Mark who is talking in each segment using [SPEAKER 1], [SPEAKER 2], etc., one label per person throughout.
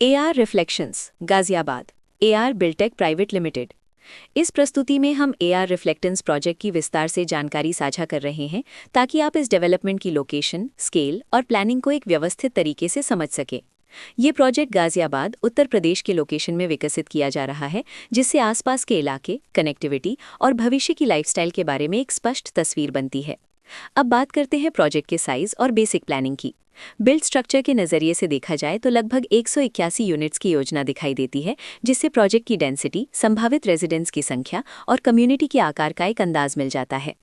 [SPEAKER 1] AR reflections Ghaziabad AR Biltech private limited. इस प्रस्तुति में हम AR रिफ्लेक्टेंस प्रोजेक्ट की विस्तार से जानकारी साझा कर रहे हैं ताकि आप इस डेवलपमेंट की लोकेशन, स्केल और प्लानिंग को एक व्यवस्थित तरीके से समझ सकें। ये प्रोजेक्ट गाजियाबाद, उत्तर प्रदेश के लोकेशन में विकसित किया जा रहा है, जिससे आसपास के इलाके, कनेक्टिविटी और भविष्य की लाइफस्टाइल के बारे में एक स्पष्ट तस्वीर बनती है। अब बात करते हैं प्रोजेक्ट के साइज और बेसिक प्लानिंग की। बिल्ड स्ट्रक्चर के नज़रिए से देखा जाए तो लगभग 181 यूनिट्स की योजना दिखाई देती है, जिससे प्रोजेक्ट की डेंसिटी, संभावित रेजिडेंट्स की संख्या और कम्युनिटी के आकार का एक अंदाज मिल जाता है।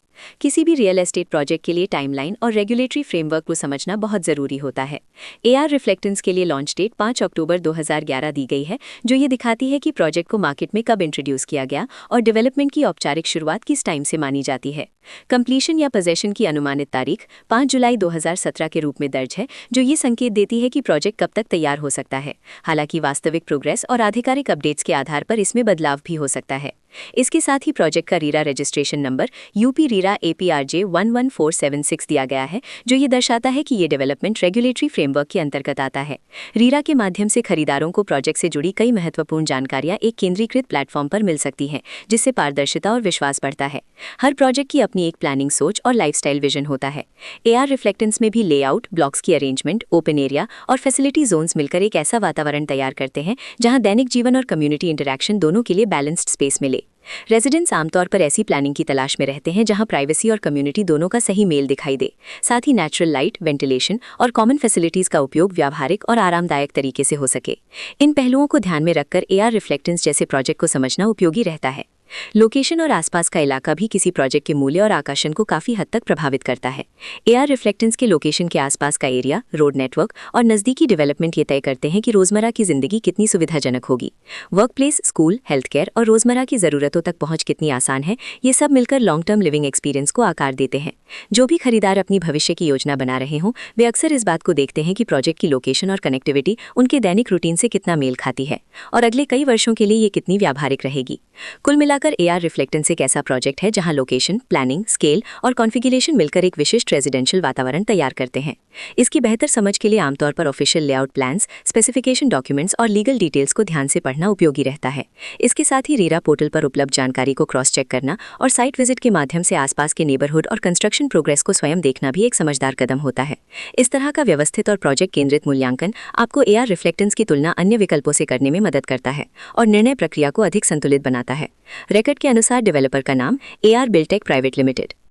[SPEAKER 1] किसी भी रियल एस्टेट प्रोजेक्ट के लिए टाइमलाइन और रेगुलेटरी फ्रेमवर्क को समझना बहुत ज़रूरी होता है। AR रिफ्लेक्टेंस के लिए लॉन्च डेट 5 अक्टूबर 2011 दी गई है, जो ये दिखाती है कि प्रोजेक्ट को मार्केट में कब इंट्रोड्यूस किया गया और डेवलपमेंट की औपचारिक शुरुआत किस टाइम से मानी जाती है। कंप्लीशन या पोजेशन की अनुमानित तारीख 5 जुलाई 2017 के रूप में दर्ज है, जो ये संकेत देती है कि प्रोजेक्ट कब तक तैयार हो सकता है। हालांकि वास्तविक प्रोग्रेस और आधिकारिक अपडेट्स के आधार पर इसमें बदलाव भी हो सकता है। इसके साथ ही प्रोजेक्ट का रीरा रजिस्ट्रेशन नंबर UP रीरा APRJ 11476 दिया गया है, जो ये दर्शाता है कि ये डेवलपमेंट रेगुलेटरी फ्रेमवर्क के अंतर्गत आता है। रीरा के माध्यम से खरीदारों को प्रोजेक्ट से जुड़ी कई महत्वपूर्ण जानकारियां एक केंद्रीकृत प्लेटफॉर्म पर मिल सकती हैं, जिससे पारदर्शिता और विश्वास बढ़ता है। हर प्रोजेक्ट की अपनी एक प्लानिंग सोच और लाइफस्टाइल विजन होता है। AR रिफ्लेक्टेंस में भी लेआउट, ब्लॉक्स की अरेंजमेंट, ओपन एरिया और फैसिलिटी जोन्स मिलकर एक ऐसा वातावरण तैयार करते हैं जहां दैनिक जीवन और कम्युनिटी इंटरैक्शन दोनों के लिए बैलेंस्ड स्पेस मिले। रेजिडेंट्स आमतौर पर ऐसी प्लानिंग की तलाश में रहते हैं जहां प्राइवेसी और कम्युनिटी दोनों का सही मेल दिखाई दे। साथ ही नेचुरल लाइट, वेंटिलेशन और कॉमन फैसिलिटीज का उपयोग व्यावहारिक और आरामदायक तरीके से हो सके। इन पहलुओं को ध्यान में रखकर AR रिफ्लेक्टेंस जैसे प्रोजेक्ट को समझना उपयोगी रहता है। लोकेशन और आसपास का इलाका भी किसी प्रोजेक्ट के मूल्य और आकर्षण को काफी हद तक प्रभावित करता है। AR रिफ्लेक्टेंस के लोकेशन के आसपास का एरिया, रोड नेटवर्क और नज़दीकी डेवलपमेंट ये तय करते हैं कि रोजमर्रा की जिंदगी कितनी सुविधाजनक होगी। Work place, school, health care और रोजमर्रा की जरूरतों तक पहुंच कितनी आसान है, ये सब मिलकर लॉन्ग टर्म लिविंग एक्सपीरियंस को आकार देते हैं। जो भी खरीदार अपनी भविष्य की योजना बना रहे हों, वे अक्सर इस बात को देखते हैं कि प्रोजेक्ट की लोकेशन और कनेक्टिविटी उनके दैनिक रूटीन से कितना मेल खाती है और अगले कई वर्षों के लिए ये कितनी व्यावहारिक रहेगी। कुल मिलाकर AR रिफ्लेक्टेंस एक ऐसा प्रोजेक्ट है जहां लोकेशन, प्लानिंग, स्केल और कॉन्फ़िगरेशन मिलकर एक विशिष्ट रेजिडेंशियल वातावरण तैयार करते हैं। इसकी बेहतर समझ के लिए आमतौर पर official layout plans, specification documents और लीगल डिटेल्स को ध्यान से पढ़ना उपयोगी रहता है। इसके साथ ही रीरा पोर्टल पर उपलब्ध जानकारी को क्रॉस चेक करना और साइट विजिट के माध्यम से आसपास के नेबरहुड और कंस्ट्रक्शन प्रोग्रेस को स्वयं देखना भी एक समझदार कदम होता है। इस तरह का व्यवस्थित और प्रोजेक्ट केंद्रित मूल्यांकन आपको AR रिफ्लेक्टेंस की तुलना अन्य विकल्पों से करने में मदद करता है और निर्णय प्रक्रिया को अधिक संतुलित बनाता है। रिकॉर्ड के अनुसार डेवलपर का नाम AR बिल्टेक प्राइवेट लिमिटेड।